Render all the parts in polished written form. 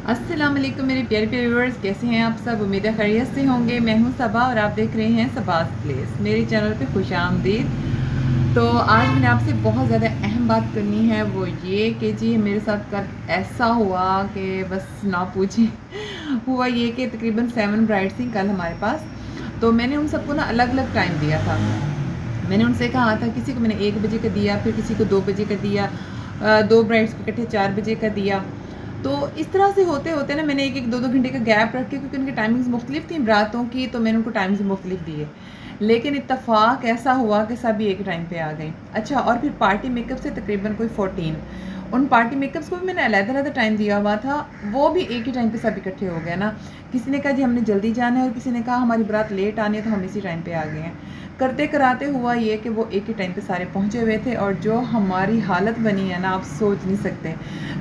अस्सलाम वालेकुम मेरे प्यारे प्यारे व्यूअर्स, कैसे हैं आप सब। उम्मीद है खैरियत से होंगे। मैं हूं सबा और आप देख रहे हैं सबास प्लेस। मेरे चैनल पे खुश आमदीद। तो आज मैंने आपसे बहुत ज़्यादा अहम बात करनी है, वो ये कि जी मेरे साथ कल ऐसा हुआ कि बस ना पूछें। हुआ ये कि तकरीबन 7 ब्राइड्स थी कल हमारे पास। तो मैंने उन सबको ना अलग अलग टाइम दिया था। मैंने उनसे कहा था, किसी को मैंने 1 बजे का दिया, फिर किसी को 2 बजे का दिया, 2 ब्राइड्स को इकट्ठे 4 बजे का दिया। तो इस तरह से होते होते ना मैंने 1-1 2-2 घंटे का गैप रख के, क्योंकि उनकी टाइमिंग्स मुख्तलिफ थी रातों की, तो मैंने उनको टाइम्स मुख्तलिफ दिए। लेकिन इत्तफाक ऐसा हुआ कि सभी एक टाइम पे आ गए। अच्छा, और फिर पार्टी मेकअप से तकरीबन कोई 14, उन पार्टी मेकअप्स को भी मैंने अलग-अलग टाइम दिया हुआ था, वो भी एक ही टाइम पे सब इकट्ठे हो गए ना। किसी ने कहा जी हमने जल्दी जाना है, और किसी ने कहा हमारी बारात लेट आनी है, तो हम इसी टाइम पे आ गए हैं। करते कराते हुआ ये कि वो एक ही टाइम पे सारे पहुँचे हुए थे, और जो हमारी हालत बनी है ना, आप सोच नहीं सकते।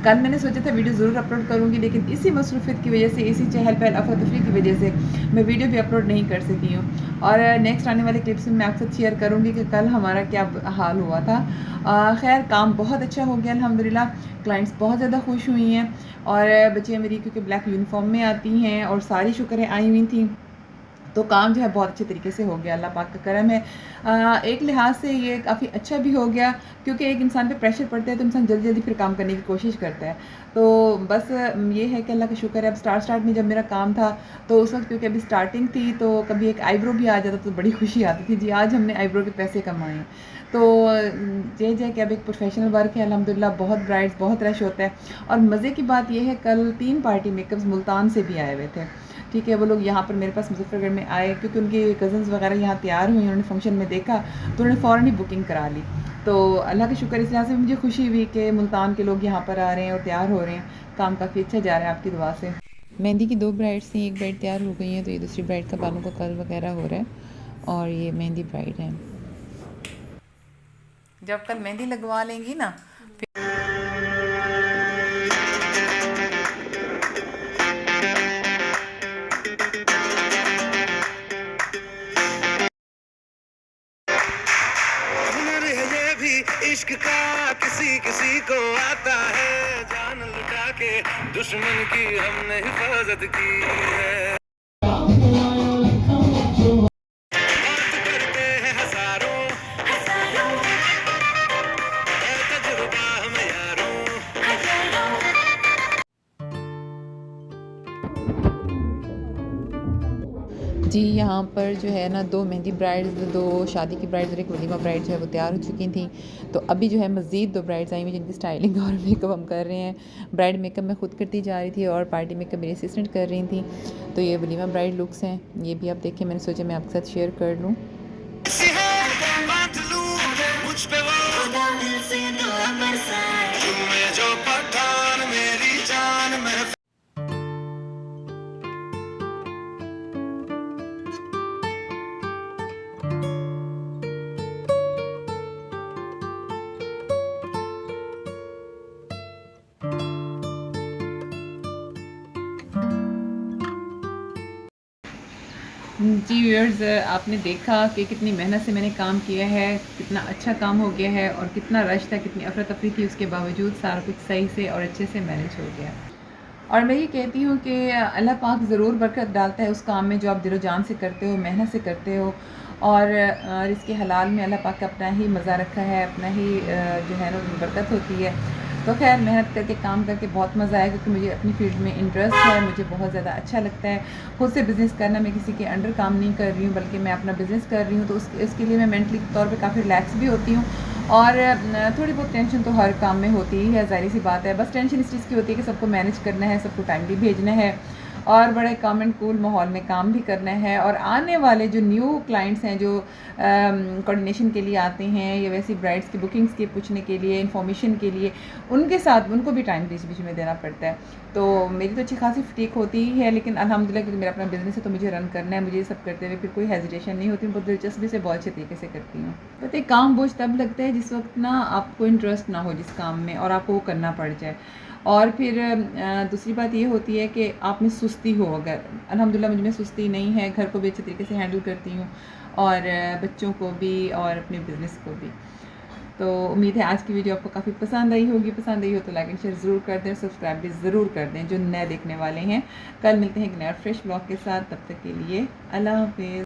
कल मैंने सोचा था वीडियो ज़रूर अपलोड करूँगी, लेकिन इसी मसरूफ़ियत की वजह से, इसी चहल पहल अफरा तफरी की वजह से मैं वीडियो भी अपलोड नहीं कर सकी हूँ। और नेक्स्ट आने वाले क्लिप्स में मैं आपके साथ शेयर करूँगी कि कल हमारा क्या हाल हुआ था। खैर काम बहुत अच्छा हो गया अल्हम्दुलिल्लाह। क्लाइंट्स बहुत ज़्यादा खुश हुई हैं, और बच्चियाँ मेरी क्योंकि ब्लैक यूनिफॉर्म में आती हैं और सारी शुक्रें आई हुई थी, तो काम जो है बहुत अच्छे तरीके से हो गया। अल्लाह पाक का करम है। एक लिहाज से ये काफ़ी अच्छा भी हो गया, क्योंकि एक इंसान पे प्रेशर पड़ता है तो इंसान जल्दी जल्दी फिर काम करने की कोशिश करता है। तो बस ये है कि अल्लाह का शुक्र है। अब स्टार्ट में जब मेरा काम था, तो उस वक्त क्योंकि अभी स्टार्टिंग थी, तो कभी एक आईब्रो भी आ जाता तो बड़ी खुशी आती थी, जी आज हमने आईब्रो के पैसे कमाए हैं। तो जय कि अब एक प्रोफेशनल वर्क है अल्हम्दुलिल्लाह। बहुत ब्राइड्स, बहुत रश होता है। और मज़े की बात यह है, कल 3 पार्टी मेकअप्स मुल्तान से भी आए हुए थे। ठीक है, वो लोग यहाँ पर मेरे पास मुज़फ़्फ़रगढ़ में आए, क्योंकि उनकी कज़न्स वगैरह यहाँ तैयार हुई, उन्होंने फंक्शन में देखा, तो उन्होंने फ़ौरन ही बुकिंग करा ली। तो अल्लाह का शुक्र, इस लिहाज़ से मुझे खुशी हुई कि मुल्तान के लोग यहाँ पर आ रहे हैं और तैयार हो रहे हैं। काम काफ़ी अच्छा जा रहा है आपकी दुआ से। मेहंदी की 2 ब्राइड्स थी, एक ब्राइड तैयार हो गई है, तो ये दूसरी ब्राइड का बालों का कर्ल वगैरह हो रहा है, और ये मेहंदी ब्राइड है। जब कल मेहंदी लगवा लेंगी ना, हुनर है ये भी इश्क का, किसी किसी को आता है। जान लुटा के दुश्मन की हमने हिफाजत की है। बात करते हैं हजारों, है तजुर्बा हमें यारों। जी यहाँ पर जो है ना, 2 मेहंदी ब्राइड्स, 2 शादी की ब्राइड्स और एक वलीमा ब्राइड जो है वो तैयार हो चुकी थी। तो अभी जो है मज़ीद 2 ब्राइड्स आई हुई, जिनकी स्टाइलिंग और मेकअप हम कर रहे हैं। ब्राइड मेकअप मैं खुद करती जा रही थी, और पार्टी मेकअप मेरी असिस्टेंट कर रही थी। तो ये वलीमा ब्राइड लुक्स हैं, ये भी आप देखें, मैंने सोचा मैं आपके साथ शेयर कर लूँ। किसी है बांट लूं मुझ पे वो दिल से दुआ बरसाए, तुम में जो पठान मेरी जान में। जी व्यूअर्स, आपने देखा कि कितनी मेहनत से मैंने काम किया है, कितना अच्छा काम हो गया है, और कितना रश था, कितनी अफरा तफरी थी, उसके बावजूद सारा कुछ सही से और अच्छे से मैनेज हो गया। और मैं ये कहती हूँ कि अल्लाह पाक ज़रूर बरकत डालता है उस काम में जो आप दिलो जान से करते हो, मेहनत से करते हो। और रिज़्क़ हलाल में अल्लाह पाक का अपना ही मज़ा रखा है, अपना ही जो है ना उसमें बरकत होती है। तो खैर मेहनत करके काम करके बहुत मज़ा आया, क्योंकि मुझे अपनी फ़ील्ड में इंटरेस्ट है, मुझे बहुत ज़्यादा अच्छा लगता है खुद से बिज़नेस करना। मैं किसी के अंडर काम नहीं कर रही हूँ, बल्कि मैं अपना बिज़नेस कर रही हूँ, तो उसके लिए मैं मेंटली तौर पे काफ़ी रिलैक्स भी होती हूँ। और थोड़ी बहुत टेंशन तो हर काम में होती ही है, ज़ाहिर सी बात है। बस टेंशन इस चीज़ की होती है कि सबको मैनेज करना है, सबको टाइम भी भेजना है, और बड़े काम एंड कूल माहौल में काम भी करना है। और आने वाले जो न्यू क्लाइंट्स हैं, जो कोऑर्डिनेशन के लिए आते हैं, या वैसी ब्राइड्स की बुकिंग्स के पूछने के लिए, इन्फॉर्मेशन के लिए, उनके साथ उनको भी टाइम बीच बीच में देना पड़ता है। तो मेरी तो अच्छी खासी फटीक होती ही है, लेकिन अल्हम्दुलिल्लाह क्योंकि मेरा अपना बिज़नेस है, तो मुझे रन करना है, मुझे ये सब करते हुए फिर कोई हेजिटेशन नहीं होती। बहुत दिलचस्पी से बहुत अच्छे तरीके से करती हूँ। पता है, काम बोझ तब लगता है जिस वक्त ना आपको इंटरेस्ट ना हो जिस काम में, और आपको वो करना पड़ जाए। और फिर दूसरी बात ये होती है कि आप में सुस्ती हो। अगर अल्हम्दुलिल्लाह मुझ में सुस्ती नहीं है, घर को भी अच्छे तरीके से हैंडल करती हूँ, और बच्चों को भी, और अपने बिज़नेस को भी। तो उम्मीद है आज की वीडियो आपको काफ़ी पसंद आई होगी। पसंद आई हो तो लाइक एंड शेयर ज़रूर कर दें, सब्सक्राइब भी ज़रूर कर दें जो नए देखने वाले हैं। कल मिलते हैं एक नया फ्रेश ब्लॉग के साथ, तब तक के लिए अल्लाह हाफिज़।